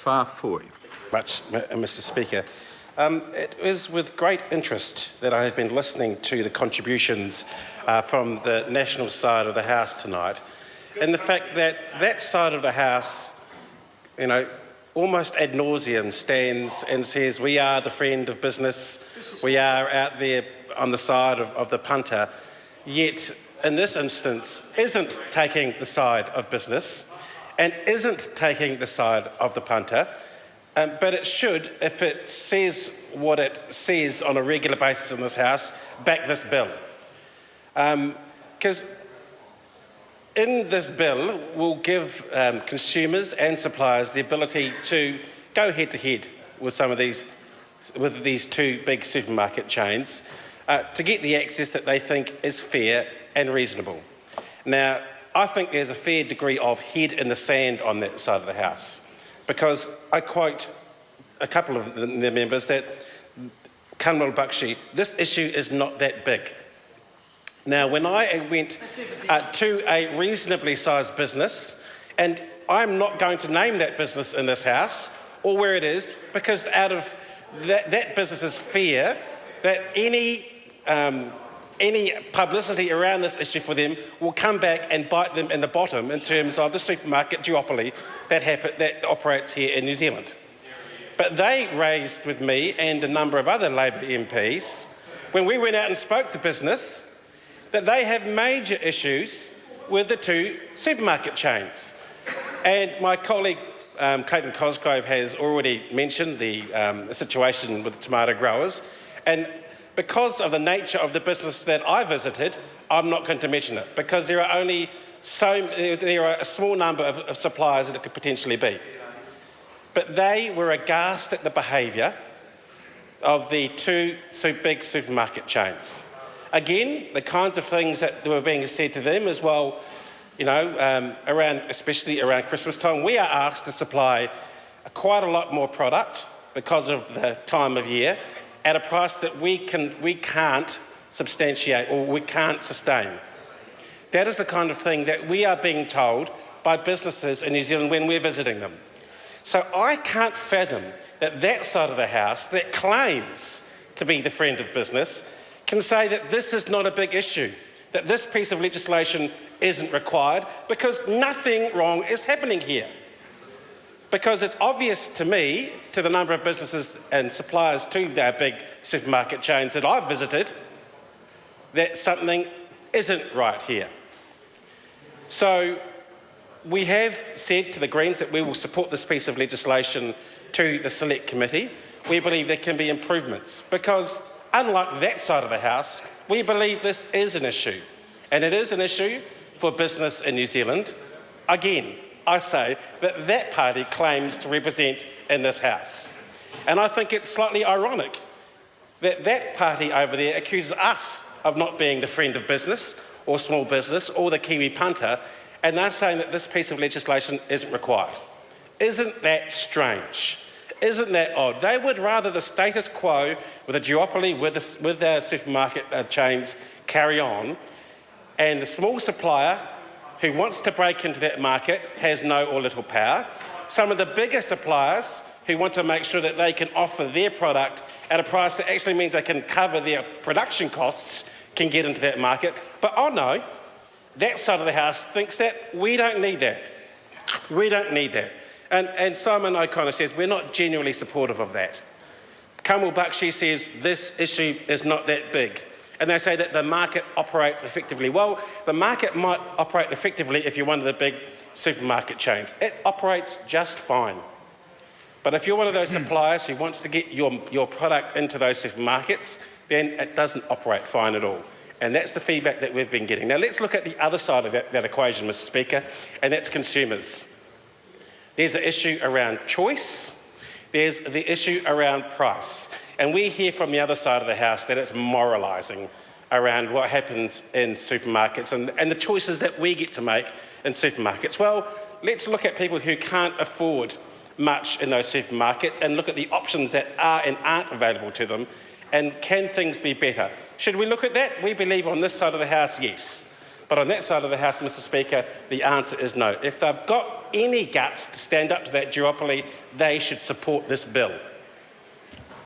Whāwhoi. Much, Mr. Speaker. It is with great interest that I have been listening to the contributions from the national side of the House tonight, and the fact that that side of the House, almost ad nauseum stands and says we are the friend of business, we are out there on the side of the punter, yet in this instance isn't taking the side of business and isn't taking the side of the punter. But it should, if it says what it says on a regular basis in this House, back this bill. Because in this bill, we'll give consumers and suppliers the ability to go head-to-head with these two big supermarket chains to get the access that they think is fair and reasonable. Now, I think there's a fair degree of head in the sand on that side of the House, because I quote a couple of the members that, Kanwal Bakshi, this issue is not that big. Now, when I went to a reasonably sized business, and I'm not going to name that business in this House or where it is, because out of that business's fear that any publicity around this issue for them will come back and bite them in the bottom in terms of the supermarket duopoly that operates here in New Zealand. But they raised with me and a number of other Labour MPs, when we went out and spoke to business, that they have major issues with the two supermarket chains. And my colleague Clayton Cosgrove has already mentioned the situation with the tomato growers, and because of the nature of the business that I visited, I'm not going to mention it, because there are only a small number of suppliers that it could potentially be. But they were aghast at the behaviour of the two big supermarket chains. Again, the kinds of things that were being said to them as well, especially around Christmas time, we are asked to supply quite a lot more product because of the time of year, at a price that we can't substantiate or we can't sustain. That is the kind of thing that we are being told by businesses in New Zealand when we're visiting them. So I can't fathom that that side of the House that claims to be the friend of business can say that this is not a big issue, that this piece of legislation isn't required, because nothing wrong is happening here. Because it's obvious to me, to the number of businesses and suppliers to their big supermarket chains that I've visited, that something isn't right here. So we have said to the Greens that we will support this piece of legislation to the Select Committee. We believe there can be improvements, because unlike that side of the House, we believe this is an issue. And it is an issue for business in New Zealand. Again, I say that party claims to represent in this House. And I think it's slightly ironic that that party over there accuses us of not being the friend of business or small business or the Kiwi punter, and they're saying that this piece of legislation isn't required. Isn't that strange? Isn't that odd? They would rather the status quo with a duopoly with their supermarket chains carry on, and the small supplier who wants to break into that market has no or little power. Some of the bigger suppliers who want to make sure that they can offer their product at a price that actually means they can cover their production costs can get into that market. But oh no, that side of the House thinks that we don't need that. We don't need that. And Simon O'Connor says we're not genuinely supportive of that. Kanwal Bakshi says this issue is not that big. And they say that the market operates effectively. Well, the market might operate effectively if you're one of the big supermarket chains. It operates just fine. But if you're one of those suppliers who wants to get your product into those supermarkets, then it doesn't operate fine at all. And that's the feedback that we've been getting. Now let's look at the other side of that equation, Mr. Speaker, and that's consumers. There's the issue around choice. There's the issue around price. And we hear from the other side of the House that it's moralising around what happens in supermarkets and the choices that we get to make in supermarkets. Well, let's look at people who can't afford much in those supermarkets and look at the options that are and aren't available to them, and can things be better? Should we look at that? We believe on this side of the House, yes. But on that side of the House, Mr. Speaker, the answer is no. If they've got any guts to stand up to that duopoly, they should support this bill.